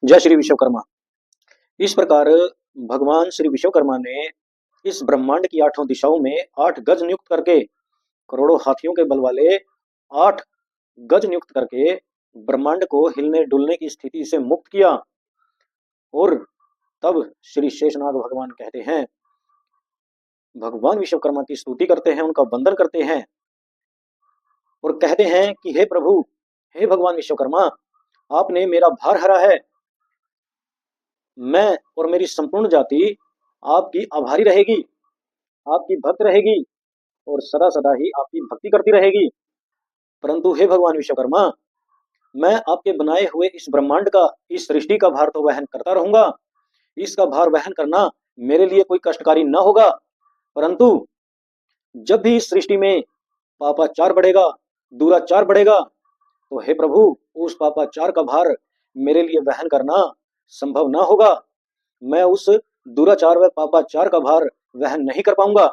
जय श्री विश्वकर्मा। इस प्रकार भगवान श्री विश्वकर्मा ने इस ब्रह्मांड की आठों दिशाओं में 8 गज नियुक्त करके, करोड़ों हाथियों के बल वाले 8 गज नियुक्त करके ब्रह्मांड को हिलने डुलने की स्थिति से मुक्त किया। और तब श्री शेषनाग भगवान कहते हैं, भगवान विश्वकर्मा की स्तुति करते हैं, उनका वंदन करते हैं और कहते हैं कि हे प्रभु, हे भगवान विश्वकर्मा, आपने मेरा भार हरा है। मैं और मेरी संपूर्ण जाति आपकी आभारी रहेगी, आपकी भक्त रहेगी और सदा सदा ही आपकी भक्ति करती रहेगी। परंतु हे भगवान विश्वकर्मा, मैं आपके बनाए हुए इस ब्रह्मांड का, इस सृष्टि का भार तो वहन करता रहूंगा। इसका भार वहन करना मेरे लिए कोई कष्टकारी न होगा, परंतु जब भी इस सृष्टि में पापाचार बढ़ेगा, दुराचार बढ़ेगा, तो हे प्रभु, उस पापाचार का भार मेरे लिए वहन करना संभव ना होगा। मैं उस दुराचार व पापाचार का भार वहन नहीं कर पाऊंगा।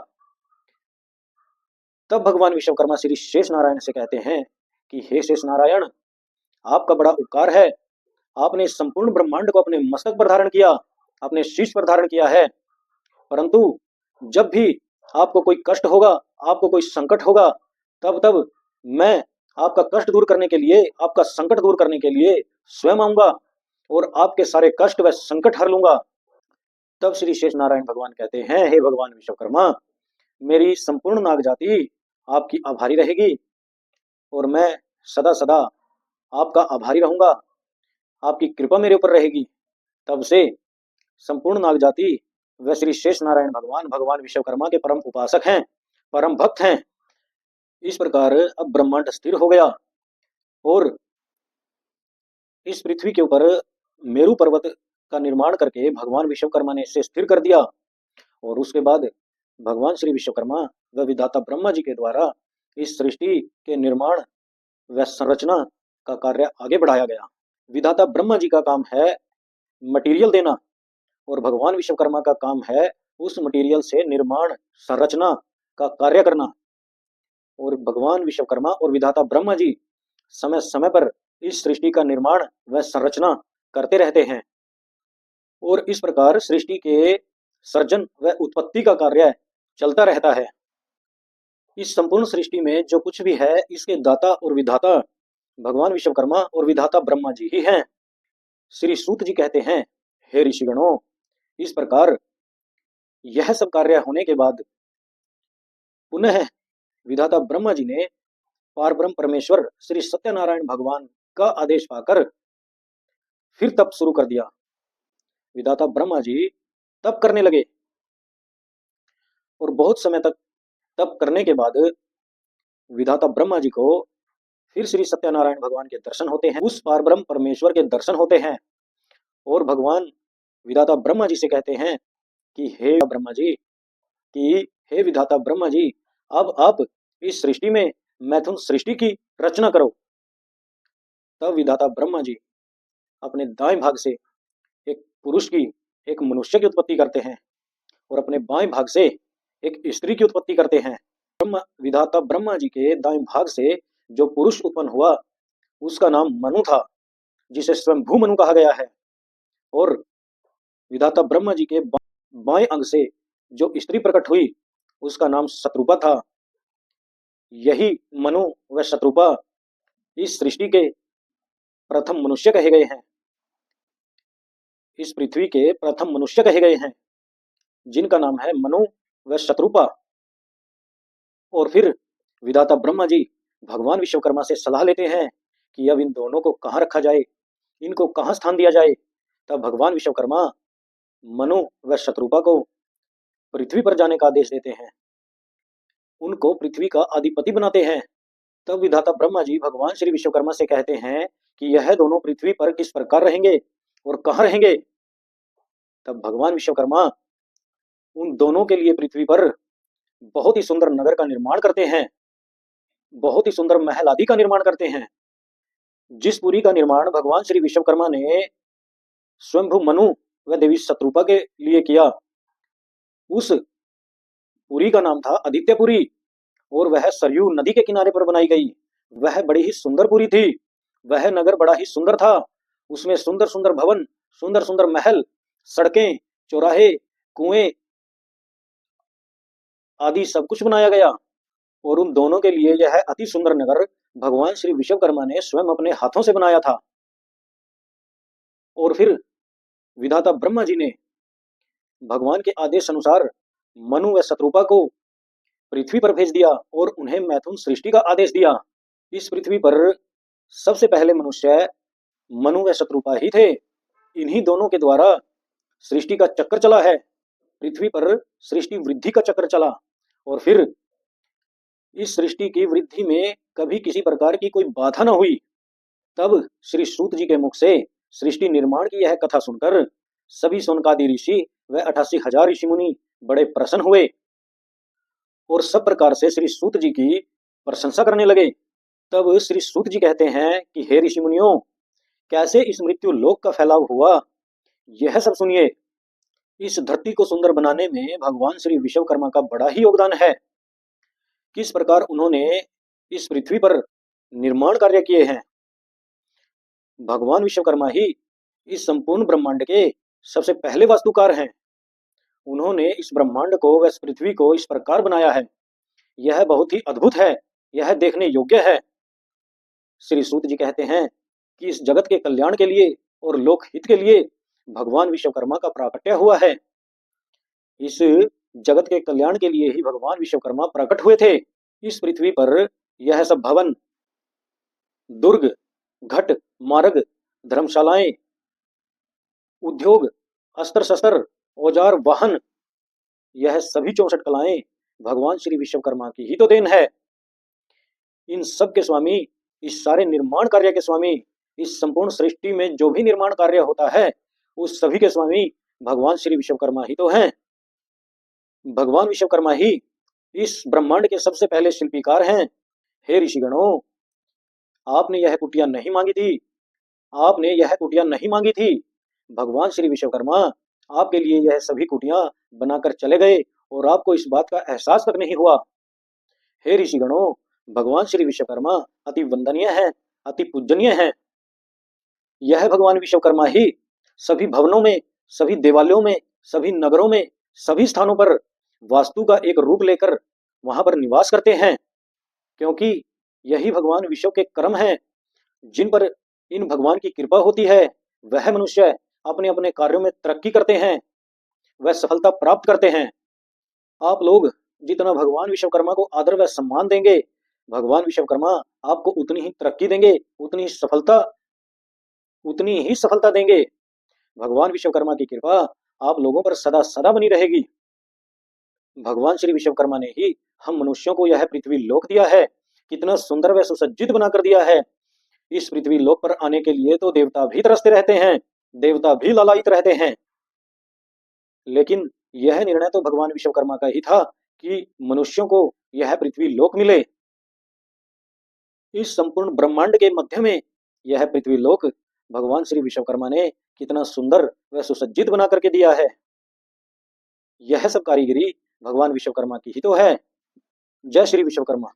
तब भगवान विश्वकर्मा श्री शेष नारायण से कहते हैं कि हे शेष नारायण, आपका बड़ा उपकार है। आपने संपूर्ण ब्रह्मांड को अपने मस्तक पर धारण किया, अपने शीश पर धारण किया है। परंतु जब भी आपको कोई कष्ट होगा, आपको कोई संकट होगा, तब तब मैं आपका कष्ट दूर करने के लिए, आपका संकट दूर करने के लिए स्वयं आऊंगा और आपके सारे कष्ट व संकट हर लूंगा। तब श्री शेष नारायण भगवान कहते हैं, हे भगवान विश्वकर्मा, मेरी संपूर्ण नाग जाति आपकी आभारी रहेगी और मैं सदा सदा आपका आभारी रहूंगा, आपकी कृपा मेरे ऊपर रहेगी। तब से संपूर्ण नाग जाति व श्री शेष नारायण भगवान, भगवान विश्वकर्मा के परम उपासक हैं, परम भक्त हैं। इस प्रकार अब ब्रह्मांड स्थिर हो गया और इस पृथ्वी के ऊपर मेरु पर्वत का निर्माण करके भगवान विश्वकर्मा ने इसे स्थिर कर दिया। और उसके बाद भगवान श्री विश्वकर्मा व विधाता ब्रह्मा जी के द्वारा इस सृष्टि के निर्माण व संरचना का कार्य आगे बढ़ाया गया। विधाता ब्रह्मा जी का काम है मटेरियल देना और भगवान विश्वकर्मा का काम है उस मटेरियल से निर्माण संरचना का कार्य करना। और भगवान विश्वकर्मा और विधाता ब्रह्मा जी समय समय पर इस सृष्टि का निर्माण व संरचना करते रहते हैं और इस प्रकार सृष्टि के सर्जन व उत्पत्ति का कार्य चलता रहता है। इस संपूर्ण सृष्टि में जो कुछ भी है, इसके दाता और विधाता भगवान विश्वकर्मा और विधाता ब्रह्मा जी ही हैं। श्री सूत जी कहते हैं, हे ऋषिगणों, इस प्रकार यह सब कार्य होने के बाद पुनः विधाता ब्रह्मा जी ने पारब्रह्म परमेश्वर श्री सत्यनारायण भगवान का आदेश पाकर फिर तप शुरू कर दिया। विधाता ब्रह्मा जी तप करने लगे और बहुत समय तक तप करने के बाद विधाता ब्रह्मा जी को फिर श्री सत्यनारायण भगवान के दर्शन होते हैं, उस पारब्रह्म परमेश्वर के दर्शन होते हैं। और भगवान विधाता ब्रह्मा जी से कहते हैं कि हे ब्रह्मा जी, कि हे विधाता ब्रह्मा जी, अब आप इस सृष्टि में मैथुन सृष्टि की रचना करो। तब विधाता ब्रह्मा जी अपने दाएं भाग से एक पुरुष की, एक मनुष्य की उत्पत्ति करते हैं और अपने बाएं भाग से एक स्त्री की उत्पत्ति करते हैं। विधाता ब्रह्मा जी के दाएं भाग से जो पुरुष उत्पन्न हुआ उसका नाम मनु था, जिसे स्वयंभू मनु कहा गया है। और विधाता ब्रह्मा जी के बाएं अंग से जो स्त्री प्रकट हुई उसका नाम शत्रुपा था। यही मनु व शत्रुपा इस सृष्टि के प्रथम मनुष्य कहे गए हैं, इस पृथ्वी के प्रथम मनुष्य कहे गए हैं, जिनका नाम है मनु व शत्रुपा। और फिर विधाता ब्रह्मा जी भगवान विश्वकर्मा से सलाह लेते हैं कि अब इन दोनों को कहाँ रखा जाए, इनको कहाँ स्थान दिया जाए। तब भगवान विश्वकर्मा मनु व शत्रुपा को पृथ्वी पर जाने का आदेश देते हैं, उनको पृथ्वी का अधिपति बनाते हैं। तब विधाता ब्रह्मा जी भगवान श्री विश्वकर्मा से कहते हैं कि यह दोनों पृथ्वी पर किस प्रकार रहेंगे और कहाँ रहेंगे। तब भगवान विश्वकर्मा उन दोनों के लिए पृथ्वी पर बहुत ही सुंदर नगर का निर्माण करते हैं, बहुत ही सुंदर महल आदि का निर्माण करते हैं। जिस पुरी का निर्माण भगवान श्री विश्वकर्मा ने स्वयंभू मनु व देवी शत्रुपा के लिए किया, उस पुरी का नाम था आदित्यपुरी और वह सरयू नदी के किनारे पर बनाई गई। वह बड़ी ही सुंदर पुरी थी, वह नगर बड़ा ही सुंदर था, उसमें सुंदर सुंदर भवन, सुंदर सुंदर महल, सड़कें, चौराहे, कुएं आदि सब कुछ बनाया गया। और उन दोनों के लिए यह अति सुंदर नगर भगवान श्री विश्वकर्मा ने स्वयं अपने हाथों से बनाया था। और फिर विधाता ब्रह्मा जी ने भगवान के आदेश अनुसार मनु व शत्रुपा को पृथ्वी पर भेज दिया और उन्हें मैथुन सृष्टि का आदेश दिया। इस पृथ्वी पर सबसे पहले मनुष्य मनु व शत्रुपा ही थे। इन्हीं दोनों के द्वारा सृष्टि का चक्कर चला है। पृथ्वी पर सृष्टि वृद्धि का चक्र चला और फिर इस सृष्टि की वृद्धि में कभी किसी प्रकार की कोई बाधा न हुई। तब श्री सूत जी के मुख से सृष्टि निर्माण की यह कथा सुनकर सभी सोनकादि ऋषि व 88,000 ऋषि मुनि बड़े प्रसन्न हुए और सब प्रकार से श्री सूत जी की प्रशंसा करने लगे। तब श्री सूत जी कहते हैं कि हे ऋषि मुनियों, कैसे इस मृत्यु लोक का फैलाव हुआ यह सब सुनिए। इस धरती को सुंदर बनाने में भगवान श्री विश्वकर्मा का बड़ा ही योगदान है। किस प्रकार उन्होंने इस पृथ्वी पर निर्माण कार्य किए हैं। भगवान विश्वकर्मा ही इस संपूर्ण ब्रह्मांड के सबसे पहले वास्तुकार हैं। उन्होंने इस ब्रह्मांड को व इस पृथ्वी को इस प्रकार बनाया है। यह बहुत ही अद्भुत है, यह देखने योग्य है। श्री सूत जी कहते हैं कि इस जगत के कल्याण के लिए और लोक हित के लिए भगवान विश्वकर्मा का प्राकट्य हुआ है। इस जगत के कल्याण के लिए ही भगवान विश्वकर्मा प्रकट हुए थे। इस पृथ्वी पर यह सब भवन, दुर्ग, घट, मार्ग, धर्मशालाएं, उद्योग, अस्त्र शस्त्र, औजार, वाहन, यह सभी 64 कलाएं भगवान श्री विश्वकर्मा की ही तो देन है। इन सब के स्वामी, इस सारे निर्माण कार्य के स्वामी, इस संपूर्ण सृष्टि में जो भी निर्माण कार्य होता है उस सभी के स्वामी भगवान श्री विश्वकर्मा ही तो हैं। भगवान विश्वकर्मा ही इस ब्रह्मांड के सबसे पहले शिल्पीकार हैं। हे ऋषिगणों, आपने यह कुटिया नहीं मांगी थी, आपने यह कुटिया नहीं मांगी थी। भगवान श्री विश्वकर्मा आपके लिए यह सभी कुटियां बनाकर चले गए और आपको इस बात का एहसास तक नहीं हुआ। हे ऋषिगणों, भगवान श्री विश्वकर्मा अति वंदनीय है, अति पूजनीय है। यह भगवान विश्वकर्मा ही सभी भवनों में, सभी देवालयों में, सभी नगरों में, सभी स्थानों पर वास्तु का एक रूप लेकर वहां पर निवास करते हैं, क्योंकि यही भगवान विश्व के कर्म हैं। जिन पर इन भगवान की कृपा होती है वह मनुष्य अपने अपने कार्यों में तरक्की करते हैं, वह सफलता प्राप्त करते हैं। आप लोग जितना भगवान विश्वकर्मा को आदर व सम्मान देंगे, भगवान विश्वकर्मा आपको उतनी ही तरक्की देंगे, उतनी ही सफलता देंगे। भगवान विश्वकर्मा की कृपा आप लोगों पर सदा सदा बनी रहेगी। भगवान श्री विश्वकर्मा ने ही हम मनुष्यों को यह पृथ्वी लोक दिया है। कितना सुंदर व सुसज्जित बनाकर दिया है। इस पृथ्वी लोक पर आने के लिए तो देवता भी तरसते रहते हैं, देवता भी लालायित रहते हैं, लेकिन यह निर्णय तो भगवान विश्वकर्मा का ही था कि मनुष्यों को यह पृथ्वी लोक मिले। इस संपूर्ण ब्रह्मांड के मध्य में यह पृथ्वी लोक भगवान श्री विश्वकर्मा ने कितना सुंदर व सुसज्जित बना करके दिया है। यह सब कारीगरी भगवान विश्वकर्मा की ही तो है। जय श्री विश्वकर्मा।